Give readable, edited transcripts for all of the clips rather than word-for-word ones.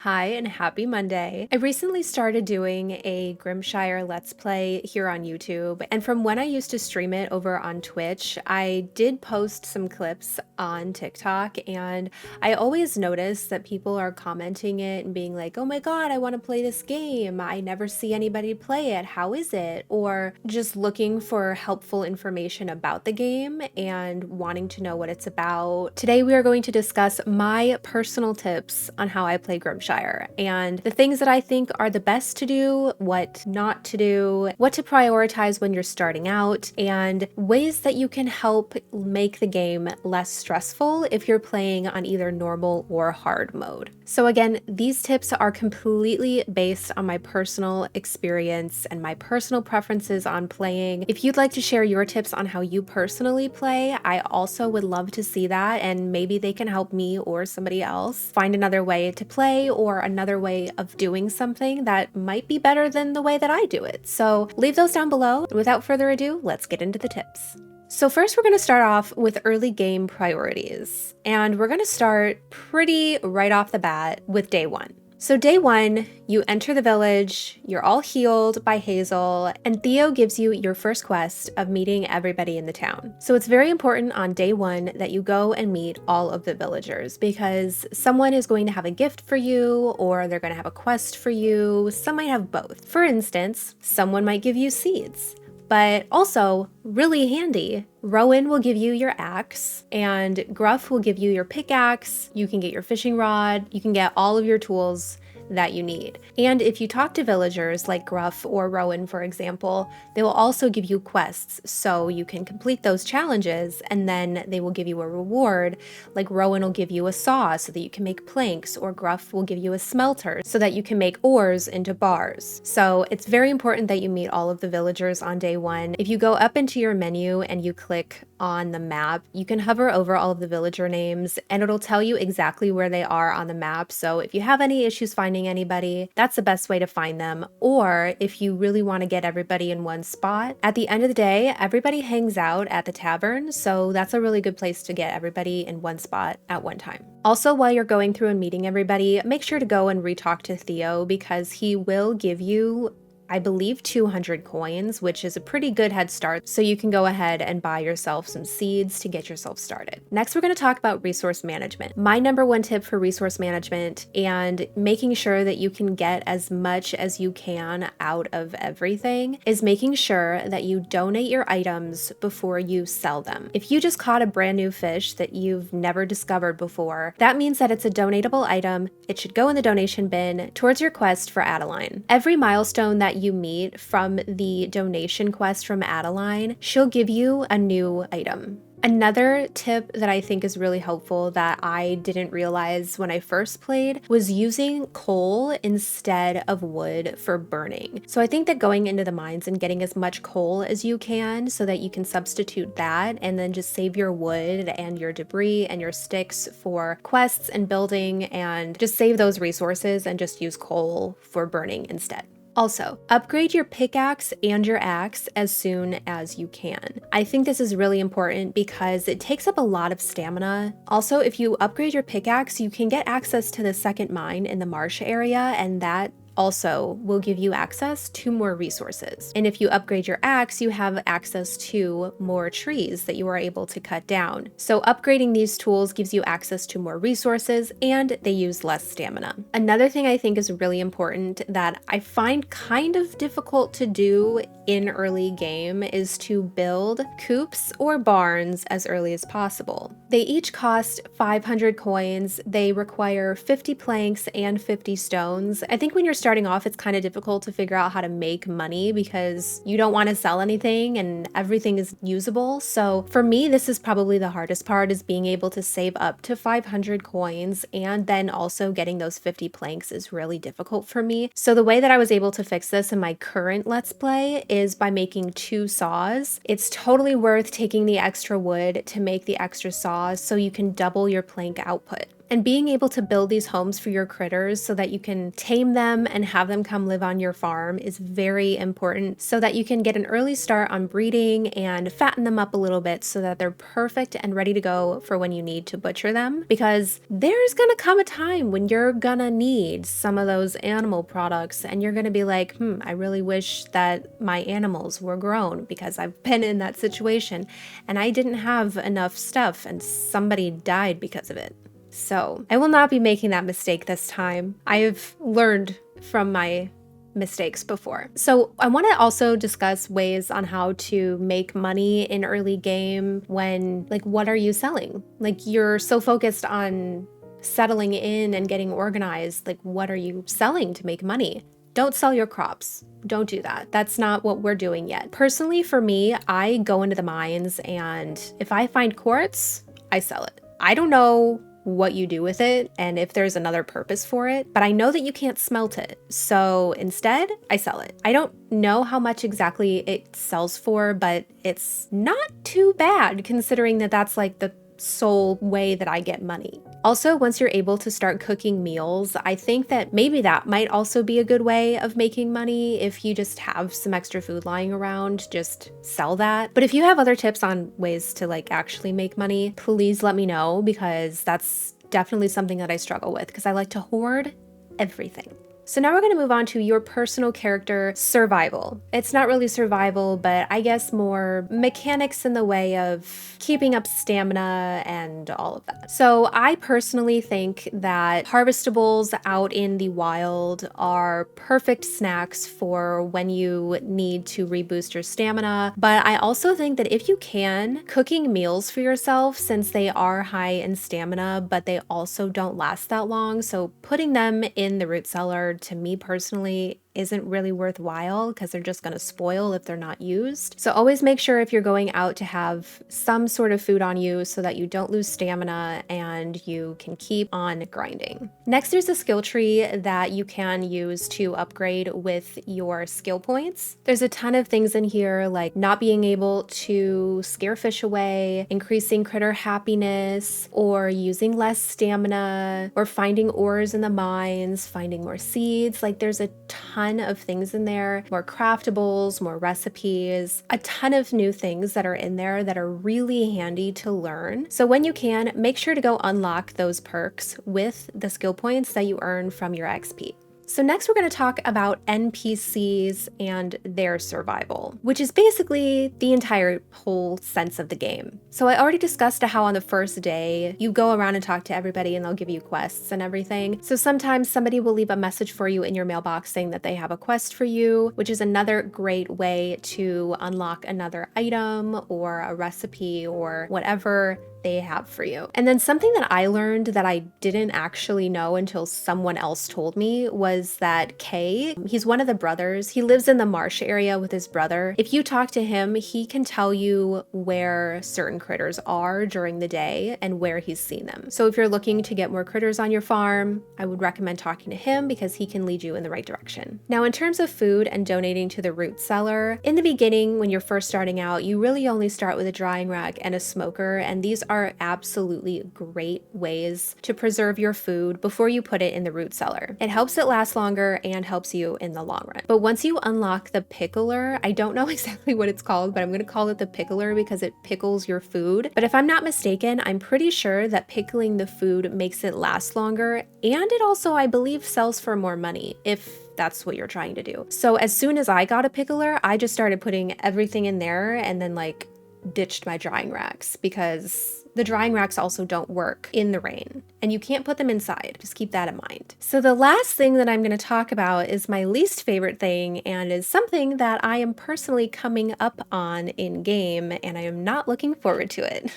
Hi and happy Monday. I recently started doing a Grimshire Let's Play here on YouTube, and from when I used to stream it over on Twitch, I did post some clips on TikTok, and I always notice that people are commenting it and being like, oh my god, I want to play this game. I never see anybody play it. How is it? Or just looking for helpful information about the game and wanting to know what it's about. Today we are going to discuss my personal tips on how I play Grimshire and the things that I think are the best to do, what not to do, what to prioritize when you're starting out, and ways that you can help make the game less stressful if you're playing on either normal or hard mode. So again, these tips are completely based on my personal experience and my personal preferences on playing. If you'd like to share your tips on how you personally play, I also would love to see that, and maybe they can help me or somebody else find another way to play or another way of doing something that might be better than the way that I do it. So leave those down below. Without further ado, let's get into the tips. So first we're going to start off with early game priorities, and we're going to start pretty right off the bat with day one. So day one, you enter the village, you're all healed by Hazel, and Theo gives you your first quest of meeting everybody in the town. So it's very important on day one that you go and meet all of the villagers, because someone is going to have a gift for you, or they're going to have a quest for you. Some might have both. For instance, someone might give you seeds. But also, really handy, Rowan will give you your axe, and Gruff will give you your pickaxe. You can get your fishing rod, you can get all of your tools that you need. And if you talk to villagers like Gruff or Rowan, for example, they will also give you quests, so you can complete those challenges, and then they will give you a reward. Like Rowan will give you a saw so that you can make planks, or Gruff will give you a smelter so that you can make ores into bars. So it's very important that you meet all of the villagers on day one. If you go up into your menu and you click on the map, you can hover over all of the villager names and it'll tell you exactly where they are on the map. So if you have any issues finding anybody, that's the best way to find them. Or if you really want to get everybody in one spot, at the end of the day, everybody hangs out at the tavern. So that's a really good place to get everybody in one spot at one time. Also, while you're going through and meeting everybody, make sure to go and re-talk to Theo, because he will give you, I believe, 200 coins, which is a pretty good head start, so you can go ahead and buy yourself some seeds to get yourself started. Next, we're going to talk about resource management. My number one tip for resource management and making sure that you can get as much as you can out of everything is making sure that you donate your items before you sell them. If you just caught a brand new fish that you've never discovered before, that means that it's a donatable item. It should go in the donation bin towards your quest for Adeline. Every milestone that you meet from the donation quest from Adeline, she'll give you a new item. Another tip that I think is really helpful that I didn't realize when I first played was using coal instead of wood for burning. So I think that going into the mines and getting as much coal as you can so that you can substitute that and then just save your wood and your debris and your sticks for quests and building, and just save those resources and just use coal for burning instead. Also, upgrade your pickaxe and your axe as soon as you can. I think this is really important because it takes up a lot of stamina. Also, if you upgrade your pickaxe, you can get access to the second mine in the marsh area, and that also will give you access to more resources. And if you upgrade your axe, you have access to more trees that you are able to cut down. So upgrading these tools gives you access to more resources, and they use less stamina. Another thing I think is really important that I find kind of difficult to do in early game is to build coops or barns as early as possible. They each cost 500 coins. They require 50 planks and 50 stones. I think when you're starting off, it's kind of difficult to figure out how to make money because you don't want to sell anything and everything is usable. So for me, this is probably the hardest part, is being able to save up to 500 coins, and then also getting those 50 planks is really difficult for me. So the way that I was able to fix this in my current Let's Play is by making 2 saws. It's totally worth taking the extra wood to make the extra saws so you can double your plank output. And being able to build these homes for your critters so that you can tame them and have them come live on your farm is very important, so that you can get an early start on breeding and fatten them up a little bit so that they're perfect and ready to go for when you need to butcher them. Because there's gonna come a time when you're gonna need some of those animal products and you're gonna be like, I really wish that my animals were grown, because I've been in that situation and I didn't have enough stuff and somebody died because of it. So I will not be making that mistake this time. I have learned from my mistakes before. So I want to also discuss ways on how to make money in early game when, like, what are you selling? Like, you're so focused on settling in and getting organized. Like, what are you selling to make money? Don't sell your crops. Don't do that. That's not what we're doing yet. Personally, for me, I go into the mines, and if I find quartz, I sell it. I don't know what you do with it and if there's another purpose for it, but I know that you can't smelt it. So instead, I sell it. I don't know how much exactly it sells for, but it's not too bad considering that that's like the sole way that I get money. Also, once you're able to start cooking meals, I think that maybe that might also be a good way of making money. If you just have some extra food lying around, just sell that. But if you have other tips on ways to like actually make money, please let me know, because that's definitely something that I struggle with, because I like to hoard everything. So now we're going to move on to your personal character survival. It's not really survival, but I guess more mechanics in the way of keeping up stamina and all of that. So I personally think that harvestables out in the wild are perfect snacks for when you need to reboost your stamina. But I also think that if you can, cooking meals for yourself, since they are high in stamina, but they also don't last that long, so putting them in the root cellar, to me personally, isn't really worthwhile because they're just going to spoil if they're not used. So always make sure if you're going out to have some sort of food on you so that you don't lose stamina and you can keep on grinding. Next, there's a skill tree that you can use to upgrade with your skill points. There's a ton of things in here, like not being able to scare fish away, increasing critter happiness, or using less stamina, or finding ores in the mines, finding more seeds. Like, there's a ton of things in there, more craftables, more recipes, a ton of new things that are in there that are really handy to learn. So when you can, make sure to go unlock those perks with the skill points that you earn from your XP. So next we're going to talk about NPCs and their survival, which is basically the entire whole sense of the game. So I already discussed how on the first day you go around and talk to everybody and they'll give you quests and everything. So sometimes somebody will leave a message for you in your mailbox saying that they have a quest for you, which is another great way to unlock another item or a recipe or whatever they have for you. And then something that I learned that I didn't actually know until someone else told me was that Kay, he's one of the brothers. He lives in the marsh area with his brother. If you talk to him, he can tell you where certain critters are during the day and where he's seen them. So if you're looking to get more critters on your farm, I would recommend talking to him because he can lead you in the right direction. Now, in terms of food and donating to the root cellar, in the beginning, when you're first starting out, you really only start with a drying rack and a smoker, and these are absolutely great ways to preserve your food before you put it in the root cellar. It helps it last longer and helps you in the long run. But once you unlock the pickler, I don't know exactly what it's called, but I'm going to call it the pickler because it pickles your food. But if I'm not mistaken, I'm pretty sure that pickling the food makes it last longer, and it also, I believe, sells for more money if that's what you're trying to do. So as soon as I got a pickler, I just started putting everything in there and then like ditched my drying racks, because the drying racks also don't work in the rain and you can't put them inside. Just keep that in mind. So the last thing that I'm going to talk about is my least favorite thing, and is something that I am personally coming up on in game, and I am not looking forward to it.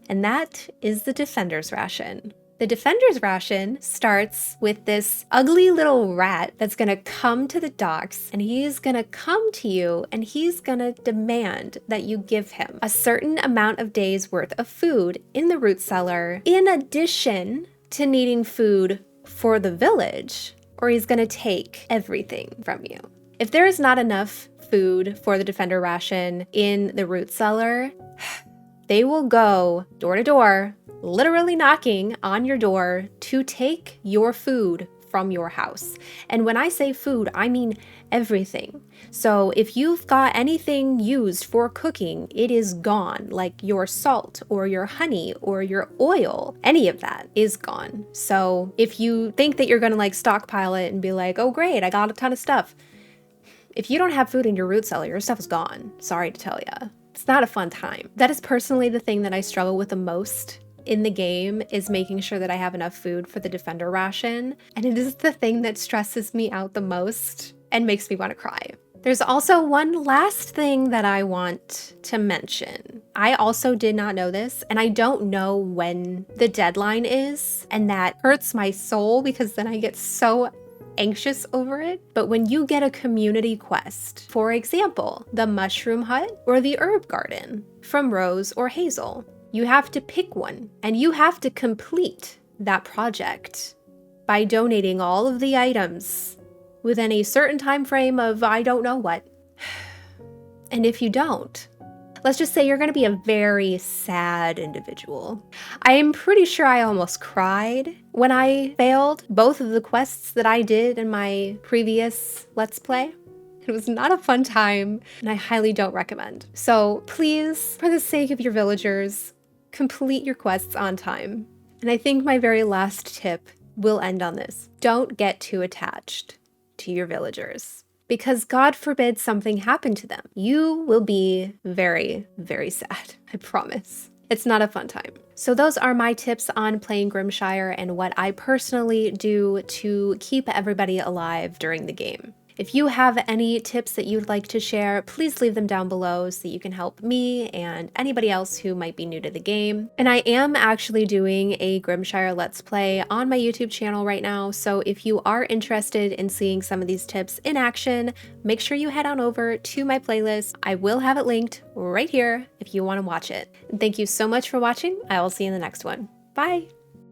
And that is the Defender's Ration. The Defender's Ration starts with this ugly little rat that's gonna come to the docks, and he's gonna come to you and he's gonna demand that you give him a certain amount of days worth of food in the root cellar, in addition to needing food for the village, or he's gonna take everything from you. If there is not enough food for the Defender Ration in the root cellar, They will go door to door, literally knocking on your door to take your food from your house. And when I say food, I mean everything. So if you've got anything used for cooking, it is gone, like your salt or your honey or your oil, any of that is gone. So if you think that you're gonna like stockpile it and be like, oh great, I got a ton of stuff. If you don't have food in your root cellar, your stuff is gone. Sorry to tell ya. It's not a fun time. That is personally the thing that I struggle with the most in the game, is making sure that I have enough food for the defender ration. And it is the thing that stresses me out the most and makes me want to cry. There's also one last thing that I want to mention. I also did not know this, and I don't know when the deadline is, and that hurts my soul because then I get so anxious over it. But when you get a community quest, for example, the mushroom hut or the herb garden from Rose or Hazel, you have to pick one and you have to complete that project by donating all of the items within a certain time frame of I don't know what. And if you don't, let's just say you're going to be a very sad individual. I am pretty sure I almost cried when I failed both of the quests that I did in my previous Let's Play. It was not a fun time, and I highly don't recommend. So please, for the sake of your villagers, complete your quests on time. And I think my very last tip will end on this. Don't get too attached to your villagers, because God forbid something happened to them. You will be very, very sad. I promise. It's not a fun time. So those are my tips on playing Grimshire and what I personally do to keep everybody alive during the game. If you have any tips that you'd like to share, please leave them down below so that you can help me and anybody else who might be new to the game. And I am actually doing a Grimshire Let's Play on my YouTube channel right now, so if you are interested in seeing some of these tips in action, make sure you head on over to my playlist. I will have it linked right here if you want to watch it. And thank you so much for watching. I will see you in the next one. Bye!